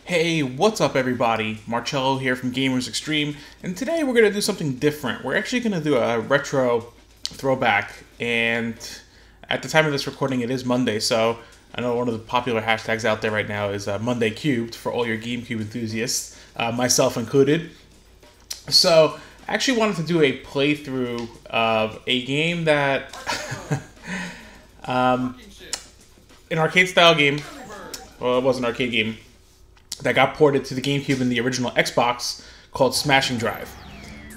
Hey, what's up everybody? Marcello here from Xtreme, and today we're going to do something different. We're actually going to do a retro throwback, and at the time of this recording it is Monday, so I know one of the popular hashtags out there right now is Monday Cubed for all your GameCube enthusiasts, myself included. So I actually wanted to do a playthrough of a game that, an arcade style game, well it was an arcade game, that got ported to the GameCube and the original Xbox called Smashing Drive.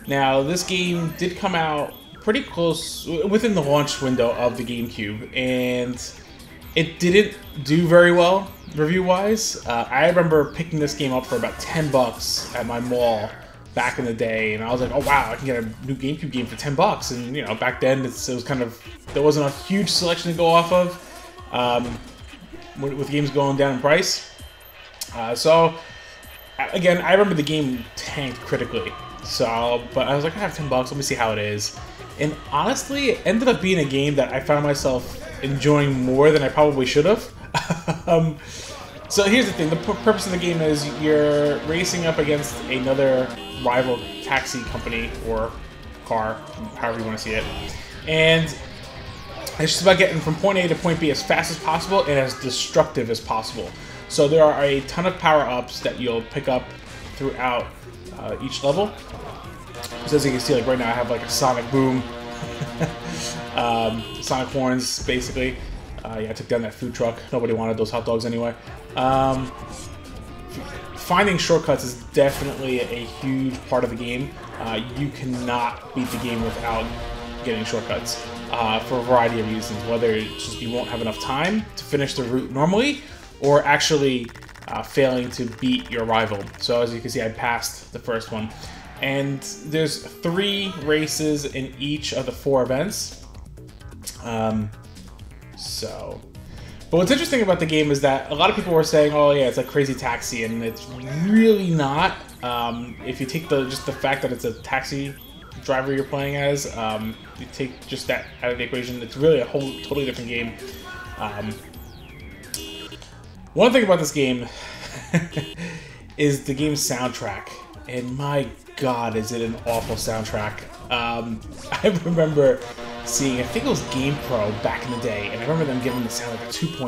Now, this game did come out pretty close, within the launch window of the GameCube, and it didn't do very well, review-wise. I remember picking this game up for about 10 bucks at my mall back in the day, and I was like, oh wow, I can get a new GameCube game for 10 bucks, and you know, back then it was kind of, there wasn't a huge selection to go off of, with games going down in price. So, again, I remember the game tanked critically, but I was like, I have 10 bucks, let me see how it is. And honestly, it ended up being a game that I found myself enjoying more than I probably should have. So here's the thing, the purpose of the game is you're racing up against another rival taxi company, or car, however you want to see it. And it's just about getting from point A to point B as fast as possible and as destructive as possible. So there are a ton of power-ups that you'll pick up throughout each level. So as you can see, like right now I have like a sonic boom, sonic horns, basically. Yeah, I took down that food truck. Nobody wanted those hot dogs anyway. Finding shortcuts is definitely a huge part of the game. You cannot beat the game without getting shortcuts for a variety of reasons. Whether it's just you won't have enough time to finish the route normally, or actually failing to beat your rival. So as you can see, I passed the first one. And there's 3 races in each of the 4 events. But what's interesting about the game is that a lot of people were saying, oh yeah, it's like Crazy Taxi, and it's really not. If you take just the fact that it's a taxi driver you're playing as, you take just that out of the equation, it's really a whole totally different game. One thing about this game is the game's soundtrack, and my god, is it an awful soundtrack. I remember seeing, I think it was GamePro back in the day, and I remember them giving the sound like a 2.0.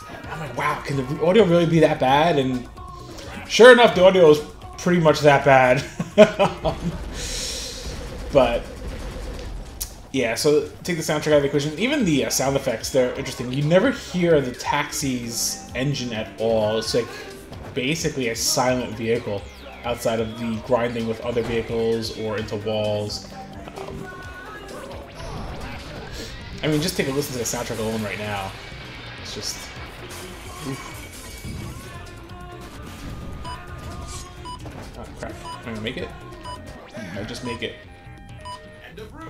And I'm like, wow, can the audio really be that bad? And sure enough, the audio was pretty much that bad. But yeah, so take the soundtrack out of the equation. Even the sound effects, they're interesting. You never hear the taxi's engine at all. It's like basically a silent vehicle outside of the grinding with other vehicles or into walls. I mean, just take a listen to the soundtrack alone right now. It's just... oof. Oh, crap. Am I gonna make it? I just make it.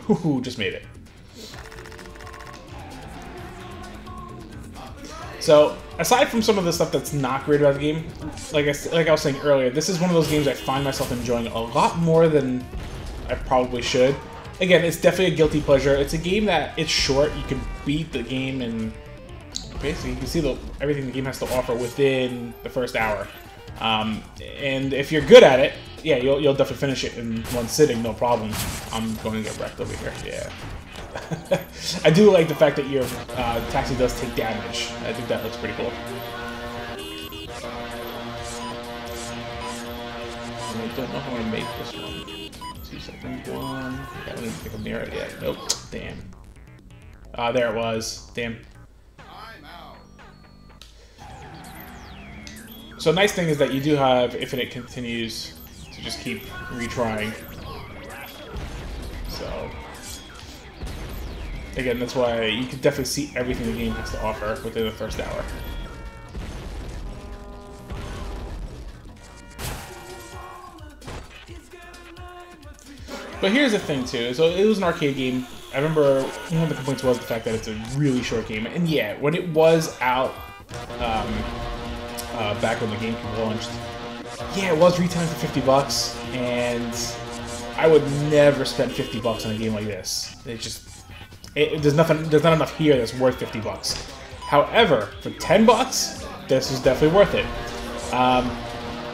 Ooh, just made it. So, aside from some of the stuff that's not great about the game, like I was saying earlier, this is one of those games I find myself enjoying a lot more than I probably should. Again, it's definitely a guilty pleasure. It's a game that, it's short, you can beat the game, and basically you can see everything the game has to offer within the first hour. And if you're good at it, yeah, you'll definitely finish it in one sitting, no problem. I'm going to get wrecked over here, yeah. I do like the fact that your taxi does take damage. I think that looks pretty cool. And I don't know how to make this one. 2 seconds, 1. I don't even think I'm near it yet. Nope, damn. There it was, damn. So nice thing is that you do have infinite continues to just keep retrying. So again, that's why you can definitely see everything the game has to offer within the first hour. But here's the thing too, so it was an arcade game. I remember one of the complaints was the fact that it's a really short game. And yeah, when it was out, back when the GameCube launched, yeah, it was retailing for 50 bucks, and I would never spend 50 bucks on a game like this. There's not enough here that's worth 50 bucks. However, for 10 bucks, this is definitely worth it.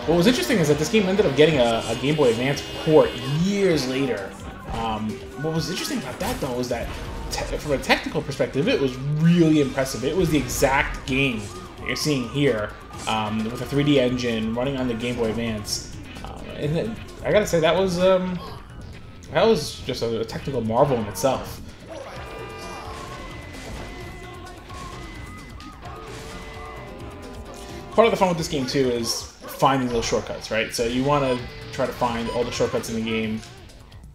What was interesting is that this game ended up getting a Game Boy Advance port years later. What was interesting about that, though, was that from a technical perspective, it was really impressive. It was the exact game that you're seeing here, with a 3D engine running on the Game Boy Advance. And then, I gotta say, that was just a technical marvel in itself. Part of the fun with this game, too, is finding those shortcuts, right? So you want to try to find all the shortcuts in the game,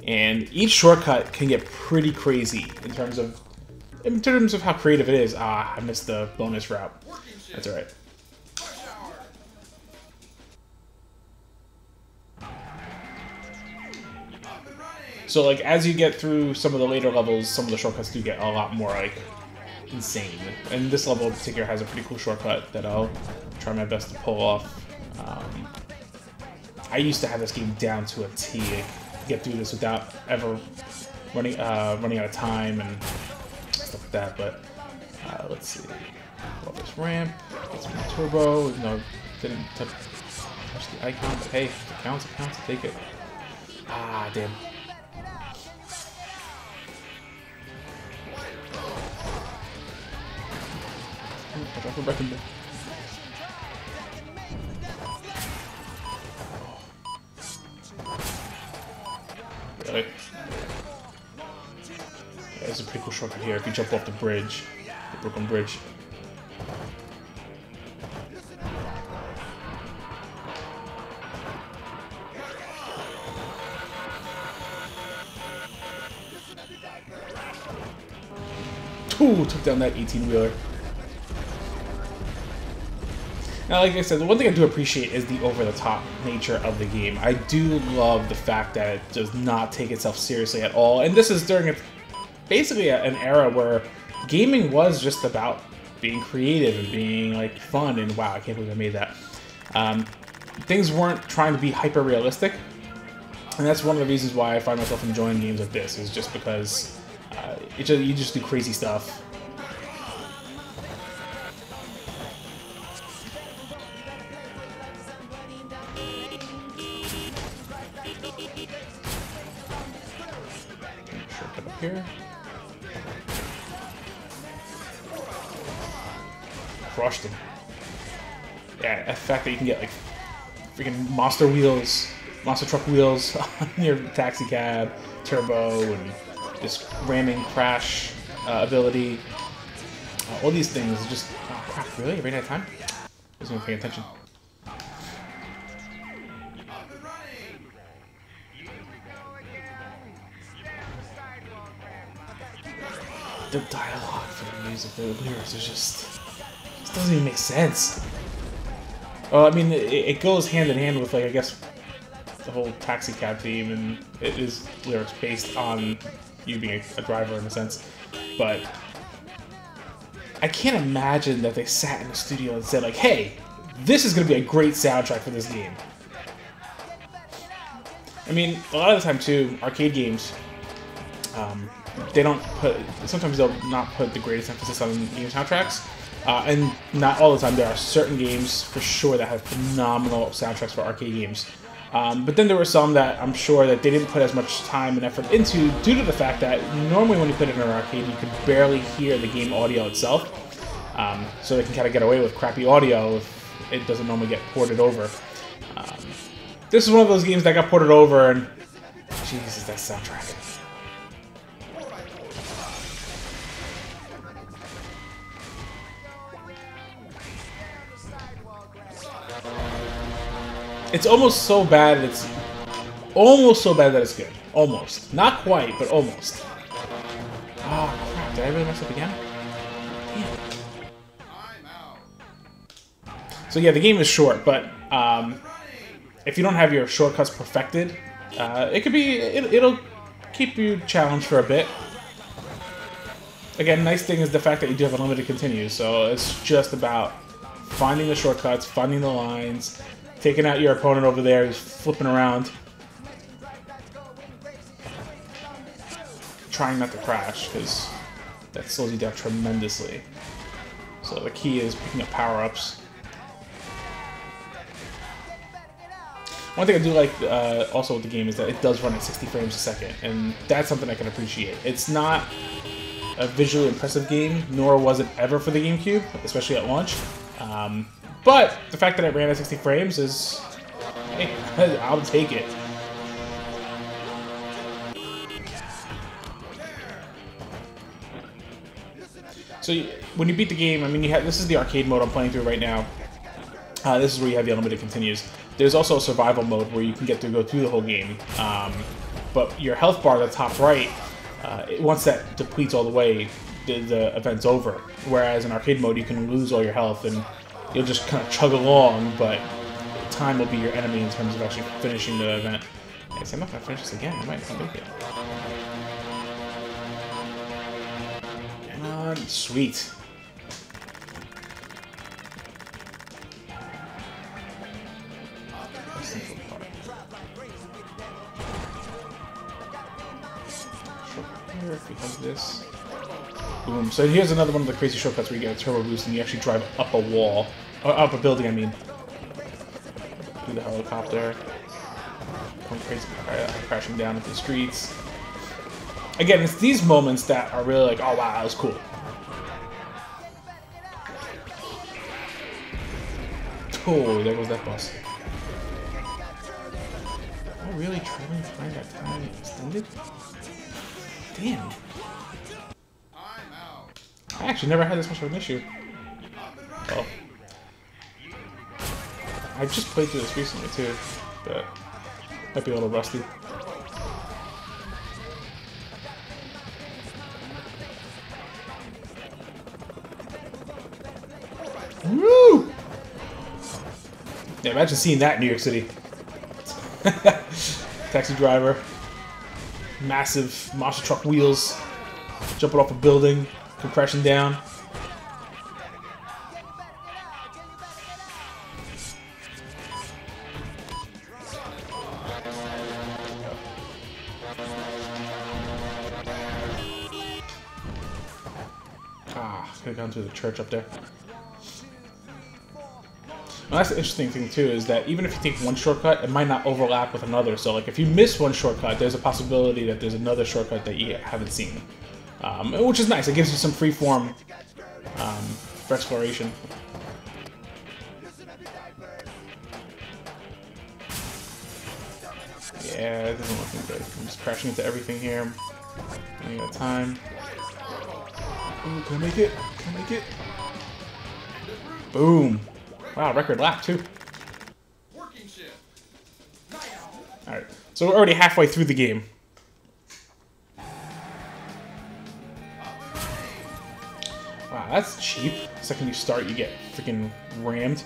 and each shortcut can get pretty crazy in terms of how creative it is. Ah, I missed the bonus route. That's alright. So, like, as you get through some of the later levels, some of the shortcuts do get a lot more, like, insane. And this level in particular has a pretty cool shortcut that I'll try my best to pull off. I used to have this game down to a T. I could get through this without ever running out of time and stuff like that. But let's see. Pull up this ramp, get some turbo. Even though didn't touch the icon, but hey, if it counts, I'll take it. Ah, damn. I dropped a breath in there. Really? Yeah, there's a pretty cool shortcut here if you jump off the bridge, the broken bridge. Ooh, took down that 18-wheeler. Now, like I said, the one thing I do appreciate is the over-the-top nature of the game. I do love the fact that it does not take itself seriously at all. And this is during basically an era where gaming was just about being creative and being, like, fun. And wow, I can't believe I made that. Things weren't trying to be hyper-realistic. And that's one of the reasons why I find myself enjoying games like this, is just because you just do crazy stuff. Shortcut up here. Crushed him. Yeah, the fact that you can get like freaking monster truck wheels on your taxi cab, turbo, and this ramming crash ability. All these things are just, oh crap, really? Every night time? I wasn't even paying attention. The dialogue for the music, the lyrics is just doesn't even make sense. Well, I mean, it goes hand in hand with, like, I guess, the whole taxi cab theme, and it is lyrics based on you being a driver in a sense, but I can't imagine that they sat in the studio and said, like, hey, this is going to be a great soundtrack for this game. I mean, a lot of the time, too, arcade games, sometimes they'll not put the greatest emphasis on game soundtracks, and not all the time. There are certain games, for sure, that have phenomenal soundtracks for arcade games. But then there were some that I'm sure that they didn't put as much time and effort into, due to the fact that normally when you put it in an arcade, you can barely hear the game audio itself. So they can kind of get away with crappy audio if it doesn't normally get ported over. This is one of those games that got ported over, and Jesus, that soundtrack. It's almost so bad that it's good. Almost. Not quite, but almost. Oh, crap. Did I really mess up again? Damn. So yeah, the game is short, but if you don't have your shortcuts perfected, it'll keep you challenged for a bit. Again, nice thing is the fact that you do have unlimited continues, so it's just about finding the shortcuts, finding the lines, taking out your opponent over there who's flipping around, trying not to crash, because that slows you down tremendously. So the key is picking up power-ups. One thing I do like also with the game is that it does run at 60 frames a second, and that's something I can appreciate. It's not a visually impressive game, nor was it ever for the GameCube, especially at launch. But the fact that it ran at 60 frames is, hey, I'll take it. So when you beat the game, I mean, this is the arcade mode I'm playing through right now. This is where you have the unlimited continues. There's also a survival mode where you can go through the whole game. But your health bar at the top right, once that depletes all the way, the event's over. Whereas in arcade mode, you can lose all your health and you'll just kind of chug along, but time will be your enemy in terms of actually finishing the event. I guess I'm not going to finish this again. I might not make it. Come on, sweet. If we have this. Boom. So here's another one of the crazy shortcuts where you get a turbo boost and you actually drive up a wall. Or up a building, I mean. Do the helicopter. Going crazy, crashing down into the streets. Again, it's these moments that are really like, oh wow, that was cool. Oh, there goes that bus. Am I really trying to find that time extended? Damn. I actually never had this much of an issue. Oh. I just played through this recently too, but might be a little rusty. Woo! Yeah, imagine seeing that in New York City. Taxi driver. Massive monster truck wheels. Jumping off a building. Compression down. Could have gone through the church up there. Well, that's the interesting thing too, is that even if you take one shortcut, it might not overlap with another. So like if you miss one shortcut, there's a possibility that there's another shortcut that you haven't seen. Which is nice. It gives you some free form for exploration. Yeah, it doesn't look good. I'm just crashing into everything here. Running out of time. Ooh, can I make it? Can I make it? Boom. Wow, record lap too. Alright, so we're already halfway through the game. Wow, that's cheap. The second you start, you get freaking rammed.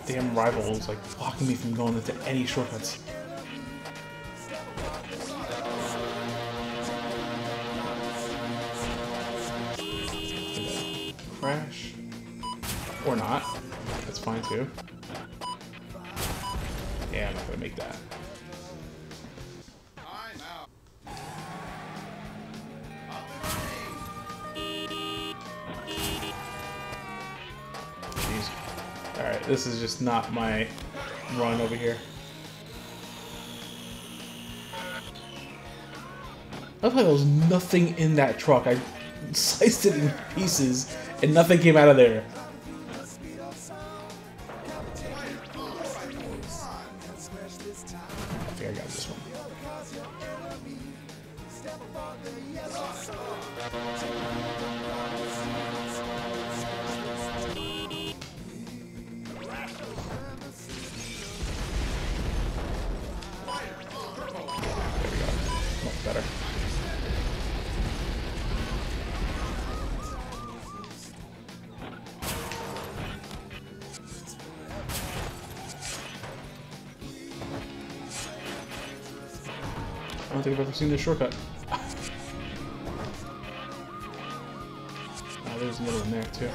Damn rival is like blocking me from going into any shortcuts. Crash. Or not. That's fine too. Yeah, I'm not gonna make that. Alright, this is just not my run over here. I love how there was nothing in that truck. I sliced it in pieces and nothing came out of there. I think I got this one. Better. I don't think I've ever seen this shortcut. Oh, there's another one there too.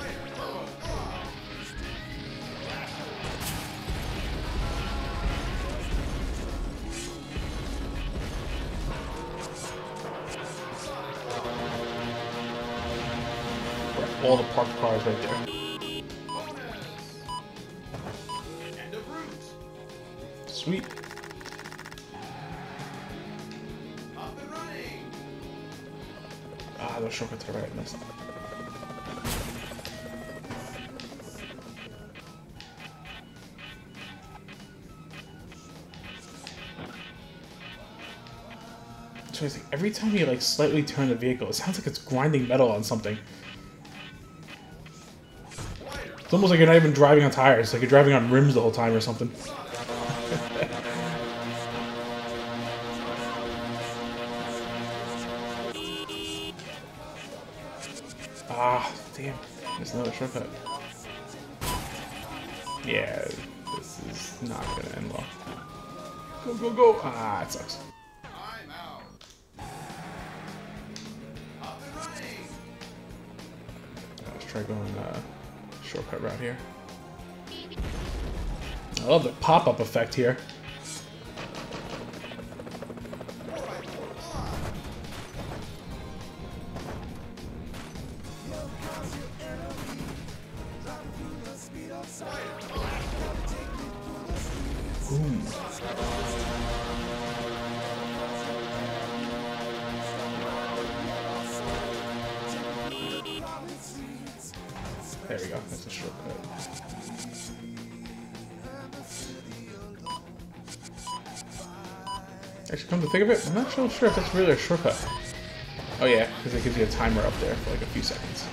all the parked cars right there. Sweet. Ah, the shortcut to the right. Missed. So it's like every time you like slightly turn the vehicle, it sounds like it's grinding metal on something. It's almost like you're not even driving on tires, like you're driving on rims the whole time or something. Ah, damn. There's another shortcut. Yeah, this is not gonna end well. Go, go, go! Ah, it sucks. Let's try going shortcut route here. I love the pop-up effect here. Boom. There we go. That's a shortcut. Actually, come to think of it, I'm not sure if that's really a shortcut. Oh yeah, because it gives you a timer up there for like a few seconds.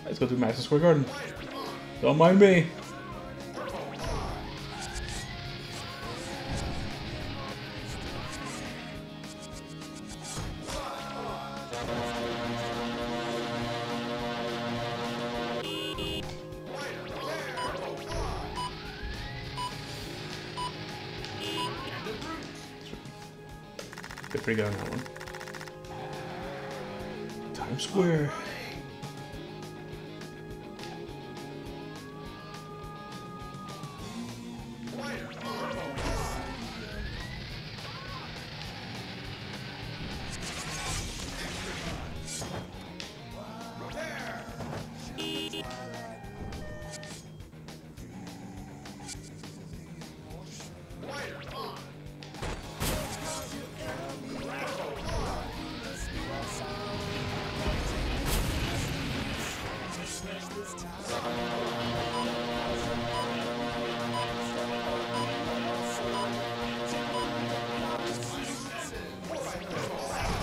Let's go through Madison Square Garden. Don't mind me. Did pretty good on that one. Times Square.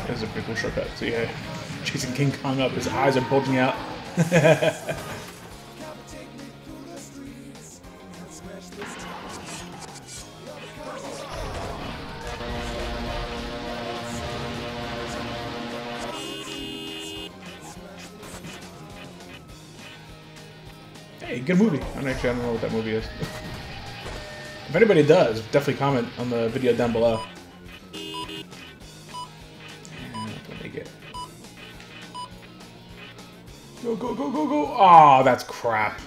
That's a pretty cool shortcut. So yeah, chasing King Kong up, his eyes are bulging out. Hey, good movie. I don't know what that movie is. If anybody does, definitely comment on the video down below. Go, go, go, go, go! Aw, that's crap.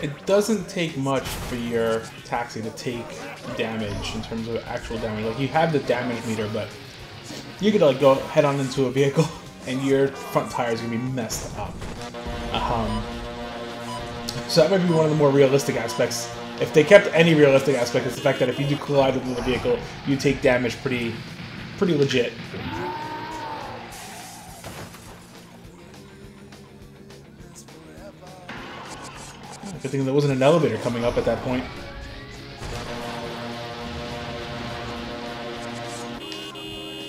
It doesn't take much for your taxi to take damage in terms of actual damage. Like, you have the damage meter, but you could like go head on into a vehicle and your front tire is gonna be messed up. So that might be one of the more realistic aspects. If they kept any realistic aspect, it's the fact that if you do collide with the vehicle, you take damage pretty legit. Good thing there wasn't an elevator coming up at that point.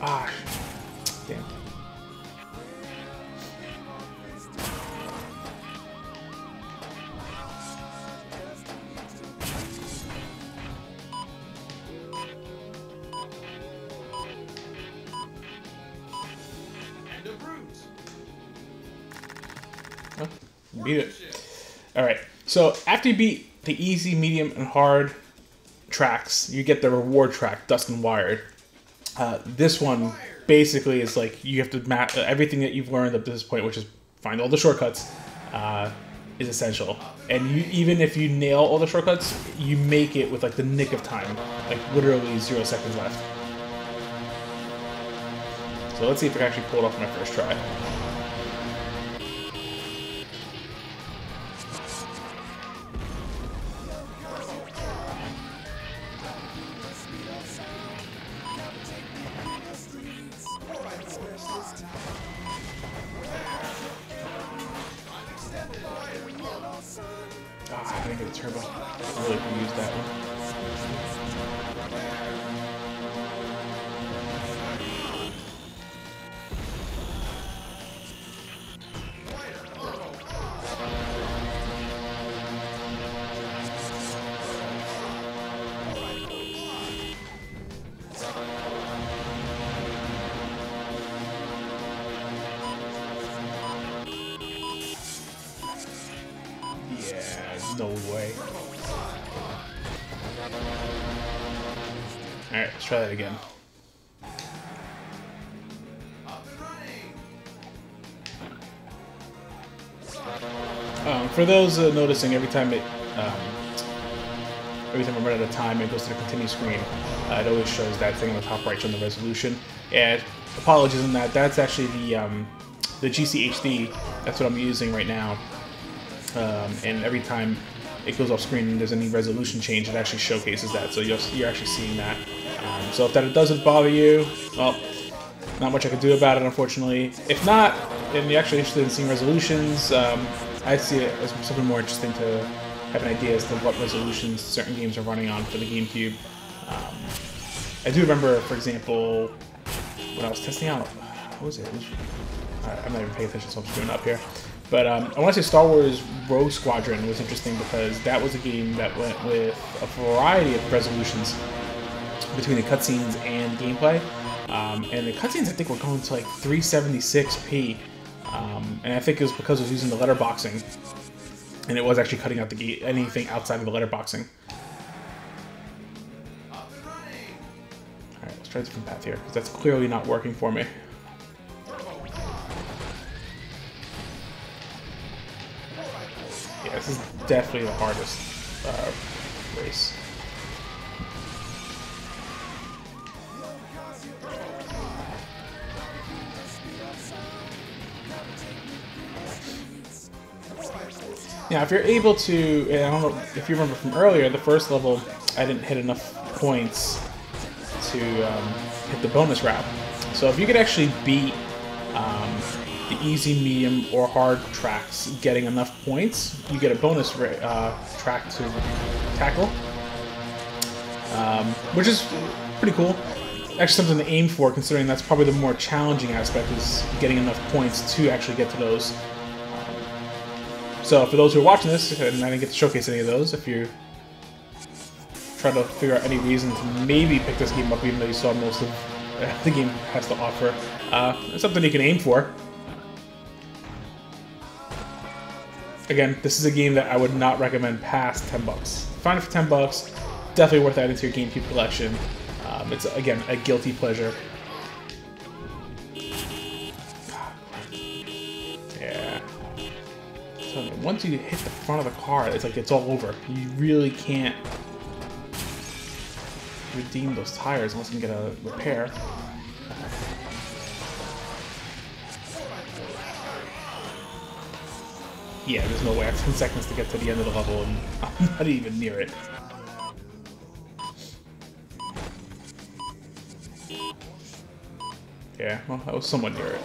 Ah, damn. Beat it. Alright, so after you beat the easy, medium, and hard tracks, you get the reward track, Dust and Wired. This one basically is like you have to map everything that you've learned up to this point, which is find all the shortcuts, is essential. And even if you nail all the shortcuts, you make it with like the nick of time, like literally 0 seconds left. So let's see if I can actually pull it off my first try. I didn't get a turbo. I really could use that one. No way. Alright, let's try that again. For those noticing, every time I run out of time, it goes to the continue screen. It always shows that thing on the top right showing the resolution. And apologies on that. That's actually the GCHD. That's what I'm using right now. And every time it goes off screen and there's any resolution change, it actually showcases that, so you're actually seeing that. So if that doesn't bother you, well, not much I can do about it, unfortunately. If not, and you're actually interested in seeing resolutions, I see it as something more interesting to have an idea as to what resolutions certain games are running on for the GameCube. I do remember, for example, when I was testing out, what was it? I'm not even paying attention, so I'm screwing up here. But I want to say Star Wars Rogue Squadron was interesting because that was a game that went with a variety of resolutions between the cutscenes and gameplay. And the cutscenes, I think, were going to like 376p. And I think it was because it was using the letterboxing. And it was actually cutting out anything outside of the letterboxing. Alright, let's try a different path here, because that's clearly not working for me. Yeah, this is definitely the hardest race. Now, if you're able to, I don't know if you remember from earlier, the first level, I didn't hit enough points to hit the bonus route. So if you could actually beat the easy, medium, or hard tracks getting enough points, you get a bonus track to tackle, which is pretty cool. Actually something to aim for, considering that's probably the more challenging aspect, is getting enough points to actually get to those. So for those who are watching this, and I didn't get to showcase any of those, if you try to figure out any reason to maybe pick this game up even though you saw most of the game has to offer, it's something you can aim for. Again, this is a game that I would not recommend past $10. Find it for $10, definitely worth adding to your GameCube collection. It's, again, a guilty pleasure. Yeah. So once you hit the front of the car, it's like it's all over. You really can't redeem those tires unless you can get a repair. Yeah, there's no way I have 10 seconds to get to the end of the level, and I'm not even near it. Yeah, well, I was somewhat near it.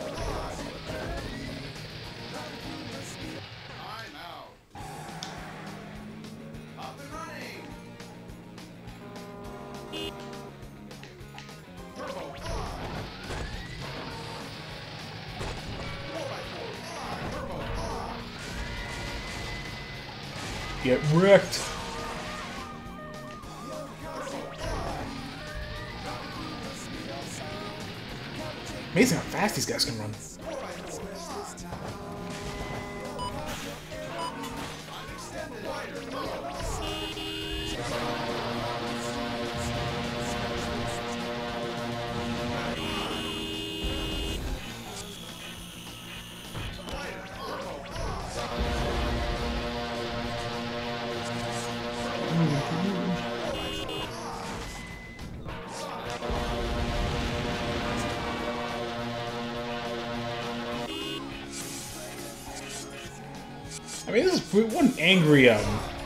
Get wrecked. Amazing how fast these guys can run. mean, this is one angry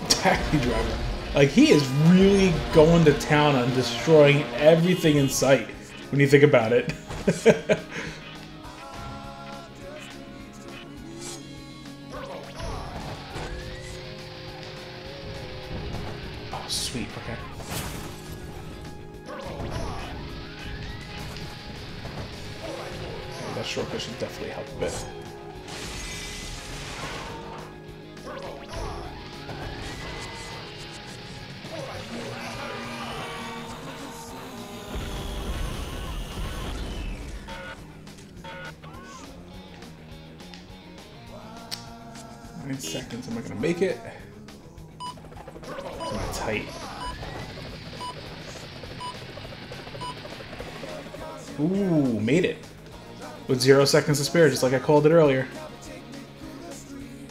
taxi driver. Like, he is really going to town on destroying everything in sight when you think about it. Oh, sweet. Okay. That shortcut should definitely help a bit. 9 seconds. Am I gonna make it? Am I tight? Ooh, made it. With 0 seconds to spare, just like I called it earlier.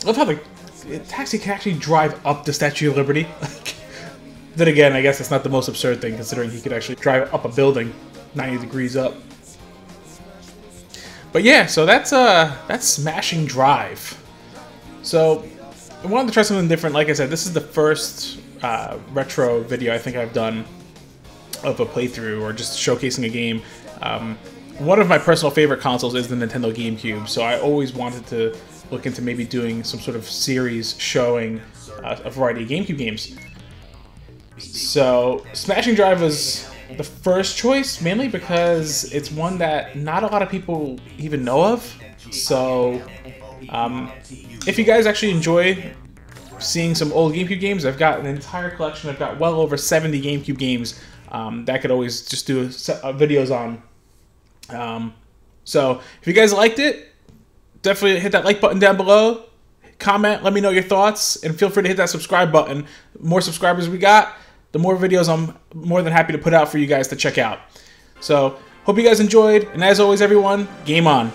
I love how the taxi can actually drive up the Statue of Liberty. Then again, I guess that's not the most absurd thing, considering he could actually drive up a building 90 degrees up. But yeah, so that's Smashing Drive. So I wanted to try something different. Like I said, this is the first retro video I think I've done of a playthrough or just showcasing a game. One of my personal favorite consoles is the Nintendo GameCube, so I always wanted to look into maybe doing some sort of series showing a variety of GameCube games. So Smashing Drive was the first choice, mainly because it's one that not a lot of people even know of. So if you guys actually enjoy seeing some old GameCube games, I've got an entire collection. I've got well over 70 GameCube games that I could always just do videos on. So if you guys liked it, definitely hit that like button down below. Comment, let me know your thoughts, and feel free to hit that subscribe button. The more subscribers we got, the more videos I'm more than happy to put out for you guys to check out. So hope you guys enjoyed, and as always, everyone, game on.